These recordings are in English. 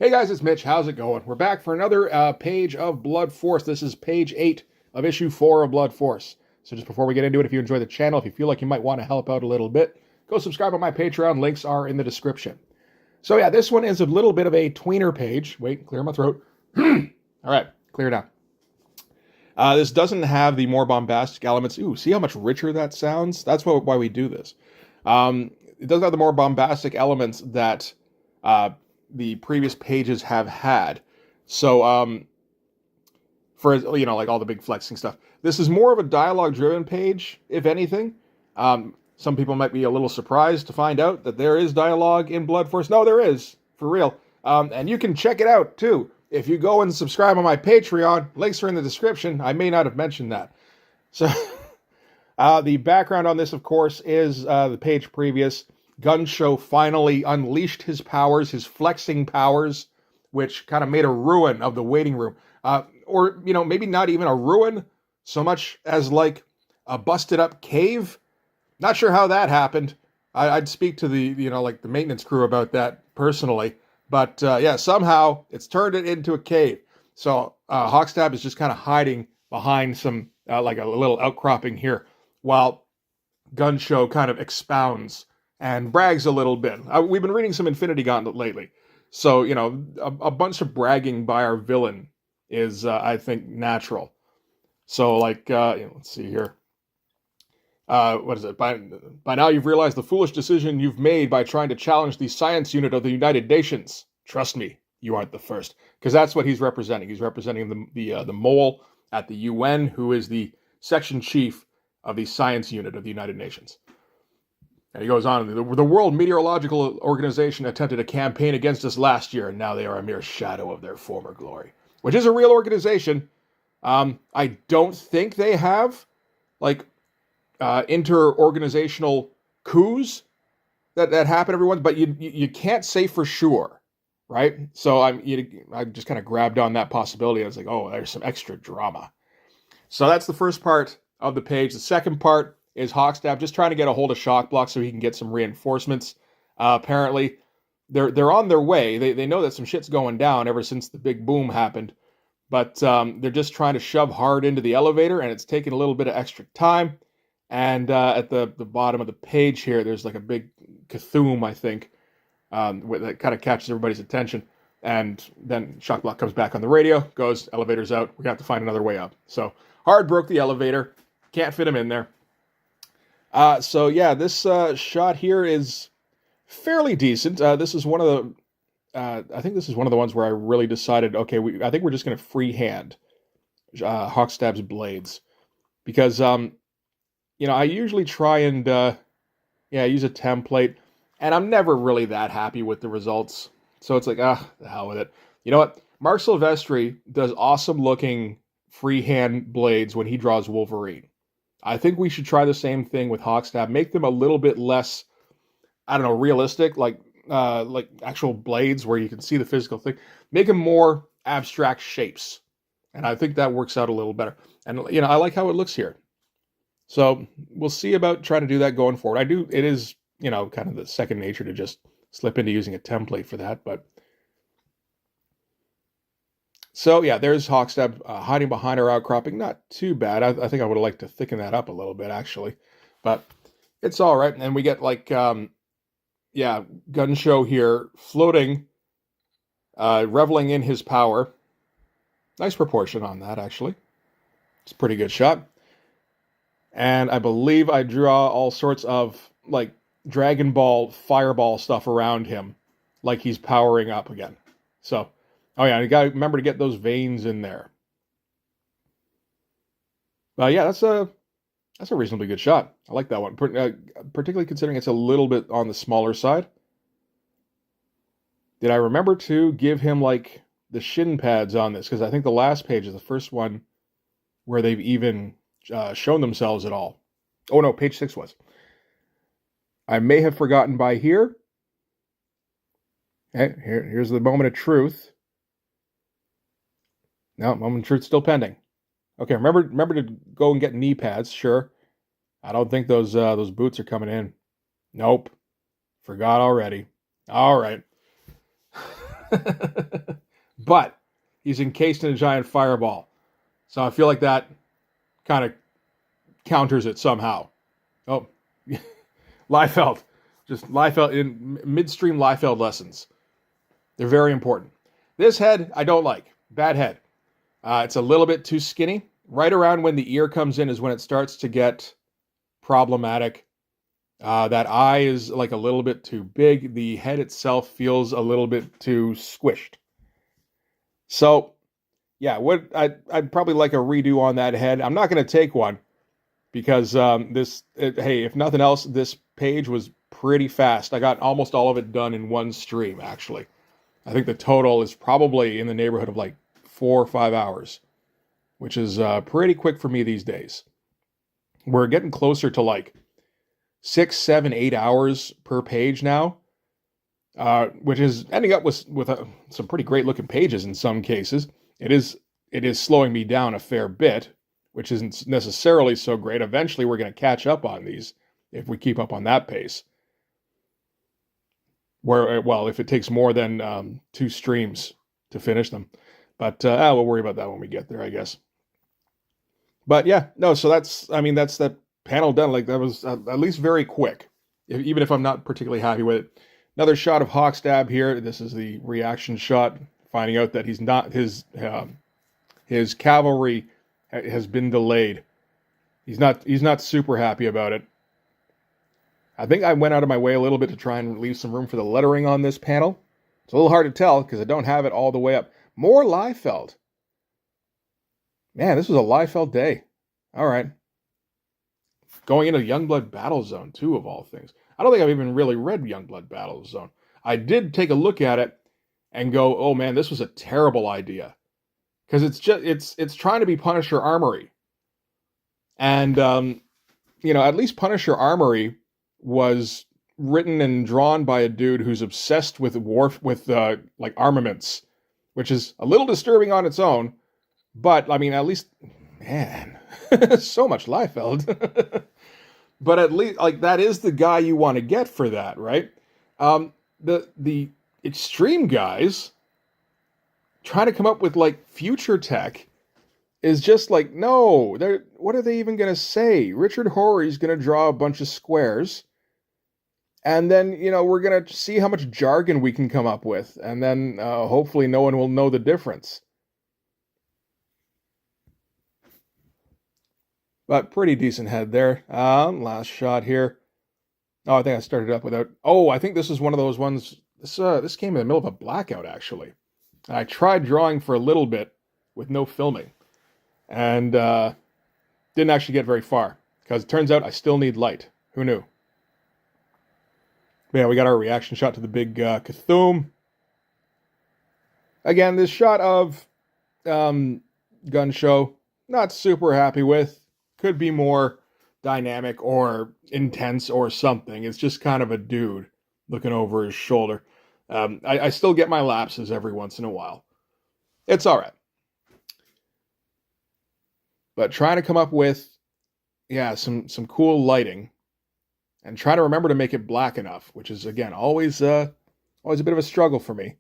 Hey guys, it's Mitch. How's it going? We're back for another page of Blood Force. This is page 8 of issue 4 of Blood Force. So just before we get into it, if you enjoy the channel, if you feel like you might want to help out a little bit, go subscribe on my Patreon. Links are in the description. So yeah, this one is a little bit of a tweener page. Wait, clear my throat. All right, clear now. This doesn't have the more bombastic elements. Ooh, see how much richer that sounds? That's why we do this. It doesn't have the more bombastic elements that the previous pages have had. So, for like all the big flexing stuff, this is more of a dialogue-driven page, if anything. Some people might be a little surprised to find out that there is dialogue in Blood Force. No, there is, for real. And you can check it out too if you go and subscribe on my Patreon. Links are in the description. I may not have mentioned that. So, the background on this, of course, is the page previous. Gunshow finally unleashed his powers, his flexing powers, which kind of made a ruin of the waiting room. Or, maybe not even a ruin, so much as like a busted up cave. Not sure how that happened. I'd speak to the, the maintenance crew about that personally. But, yeah, somehow it's turned it into a cave. So Hawkstab is just kind of hiding behind some, like a little outcropping here, while Gunshow kind of expounds and brags a little bit. We've been reading some Infinity Gauntlet lately. So, a bunch of bragging by our villain is, I think, natural. So, like, let's see here. What is it? By now you've realized the foolish decision you've made by trying to challenge the science unit of the United Nations. Trust me, you aren't the first. Because that's what he's representing. He's representing the mole at the UN, who is the section chief of the science unit of the United Nations. And he goes on, the World Meteorological Organization attempted a campaign against us last year, and now they are a mere shadow of their former glory. Which is a real organization. I don't think they have, like, inter-organizational coups that happen every once, but you can't say for sure, right? So I just kind of grabbed on that possibility. I was like, oh, there's some extra drama. So that's the first part of the page. The second part is Hawkstab just trying to get a hold of Shockblock so he can get some reinforcements. Apparently, they're on their way. They know that some shit's going down ever since the big boom happened, but they're just trying to shove hard into the elevator, and it's taking a little bit of extra time. And at the bottom of the page here, there's like a big Cthulhu, I think, that kind of catches everybody's attention. And then Shockblock comes back on the radio, goes, elevator's out, we have to find another way up. So Hard broke the elevator, can't fit him in there. So yeah, this shot here is fairly decent. This is one of the, I think this is one of the ones where I really decided, okay, I think we're just going to freehand Hawkstab's blades. Because, I usually try and, use a template, and I'm never really that happy with the results. So it's like, the hell with it. You know what? Marc Silvestri does awesome looking freehand blades when he draws Wolverine. I think we should try the same thing with Hawkstab. Make them a little bit less, I don't know, realistic, like actual blades where you can see the physical thing. Make them more abstract shapes. And I think that works out a little better. And, I like how it looks here. So we'll see about trying to do that going forward. It is, kind of the second nature to just slip into using a template for that. But so yeah, there's Hawkstab hiding behind our outcropping. Not too bad. I think I would have liked to thicken that up a little bit, actually. But it's all right. And we get like, Gunshow here floating, reveling in his power. Nice proportion on that, actually. It's a pretty good shot. And I believe I draw all sorts of, like, Dragon Ball, Fireball stuff around him, like he's powering up again. So, oh yeah, you gotta remember to get those veins in there. Yeah, that's a reasonably good shot. I like that one, particularly considering it's a little bit on the smaller side. Did I remember to give him, like, the shin pads on this? Because I think the last page is the first one where they've even shown themselves at all. Oh no, page 6 was. I may have forgotten by here. Okay, here's the moment of truth. No, moment of truth still pending. Okay, remember to go and get knee pads. Sure. I don't think those boots are coming in. Nope. Forgot already. All right. but he's encased in a giant fireball. So I feel like that kind of counters it somehow. Oh, Liefeld. Just Liefeld, in midstream Liefeld lessons. They're very important. This head, I don't like. Bad head. It's a little bit too skinny. Right around when the ear comes in is when it starts to get problematic. That eye is like a little bit too big. The head itself feels a little bit too squished. So, yeah, I'd probably like a redo on that head. I'm not going to take one because hey, if nothing else, this page was pretty fast. I got almost all of it done in one stream, actually. I think the total is probably in the neighborhood of like 4 or 5 hours, which is pretty quick for me these days. We're getting closer to like 6, 7, 8 hours per page now, which is ending up with some pretty great looking pages in some cases. It is slowing me down a fair bit, which isn't necessarily so great. Eventually, we're going to catch up on these if we keep up on that pace. Well, if it takes more than 2 streams to finish them. But we'll worry about that when we get there, I guess. But yeah, no, so that's that panel done. Like, that was at least very quick, even if I'm not particularly happy with it. Another shot of Hawkstab here. This is the reaction shot, finding out that his cavalry has been delayed. He's not super happy about it. I think I went out of my way a little bit to try and leave some room for the lettering on this panel. It's a little hard to tell because I don't have it all the way up. More Liefeld. Man, this was a Liefeld day. All right. Going into Youngblood Battlezone, too, of all things. I don't think I've even really read Youngblood Battlezone. I did take a look at it and go, oh man, this was a terrible idea. Because it's trying to be Punisher Armory. And, at least Punisher Armory was written and drawn by a dude who's obsessed with like armaments, which is a little disturbing on its own. But, at least, man, so much Liefeld. But at least, like, that is the guy you want to get for that, right? The extreme guys trying to come up with, like, future tech is just like, no, what are they even going to say? Richard Horry's going to draw a bunch of squares, and then, we're going to see how much jargon we can come up with, and then hopefully no one will know the difference. But pretty decent head there. Last shot here. Oh, I think I started up without... Oh, I think this is one of those ones... This came in the middle of a blackout, actually. And I tried drawing for a little bit with no filming. And didn't actually get very far. Because it turns out I still need light. Who knew? But yeah, we got our reaction shot to the big Cthulhu. Again, this shot of Gun Show, not super happy with. Could be more dynamic or intense or something. It's just kind of a dude looking over his shoulder. I still get my lapses every once in a while. It's all right. But trying to come up with, some cool lighting and trying to remember to make it black enough, which is, again, always a bit of a struggle for me.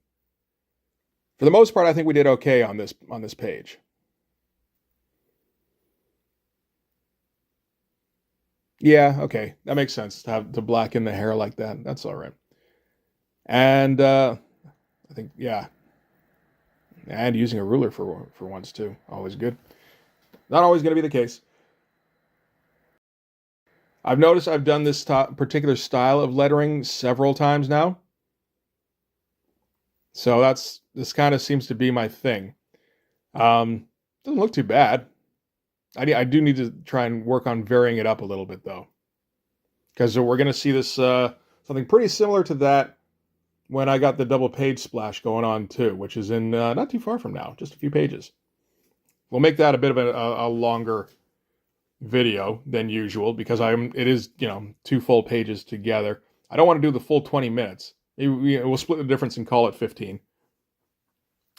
For the most part, I think we did okay on this page. Yeah, okay. That makes sense to blacken the hair like that. That's all right. And I think, and using a ruler for once too. Always good. Not always going to be the case. I've noticed I've done this particular style of lettering several times now. So this kind of seems to be my thing. Doesn't look too bad. I do need to try and work on varying it up a little bit, though. Because we're going to see this, something pretty similar to that when I got the double page splash going on, too, which is in not too far from now, just a few pages. We'll make that a bit of a longer video than usual, because it is 2 full pages together. I don't want to do the full 20 minutes. Maybe we'll split the difference and call it 15.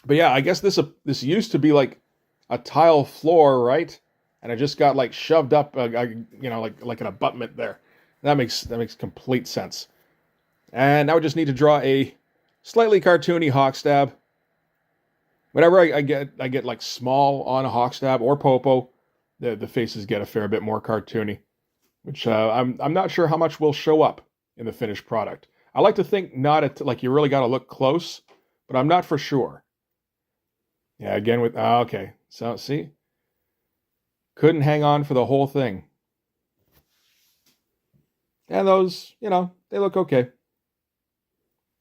But yeah, I guess this used to be like a tile floor, right? And I just got like shoved up, like an abutment there. That makes complete sense. And now we just need to draw a slightly cartoony Hawkstab. Whenever I get like small on a Hawkstab or Popo, the faces get a fair bit more cartoony, which I'm not sure how much will show up in the finished product. I like to think not like you really got to look close, but I'm not for sure. Yeah, again with okay. So see, couldn't hang on for the whole thing. And those, they look okay.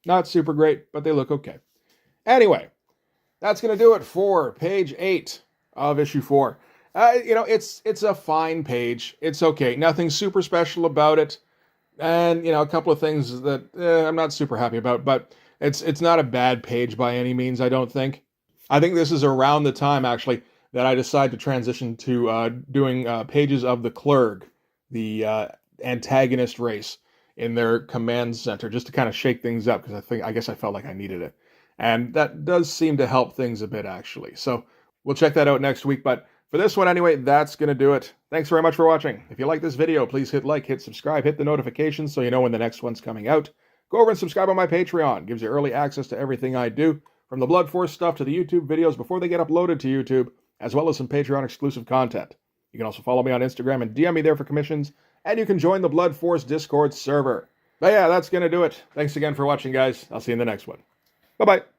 Not super great, but they look okay. Anyway, that's going to do it for page 8 of issue 4. It's a fine page. It's okay. Nothing super special about it. And, a couple of things that I'm not super happy about, but it's not a bad page by any means, I don't think. I think this is around the time, actually, that I decided to transition to doing pages of the Clerg, the antagonist race in their command center, just to kind of shake things up, because I guess I felt like I needed it. And that does seem to help things a bit, actually. So we'll check that out next week. But for this one, anyway, that's going to do it. Thanks very much for watching. If you like this video, please hit like, hit subscribe, hit the notifications so you know when the next one's coming out. Go over and subscribe on my Patreon. It gives you early access to everything I do, from the Blood Force stuff to the YouTube videos before they get uploaded to YouTube, as well as some Patreon exclusive content. You can also follow me on Instagram and DM me there for commissions, and you can join the Blood Force Discord server. But yeah, that's going to do it. Thanks again for watching, guys. I'll see you in the next one. Bye-bye.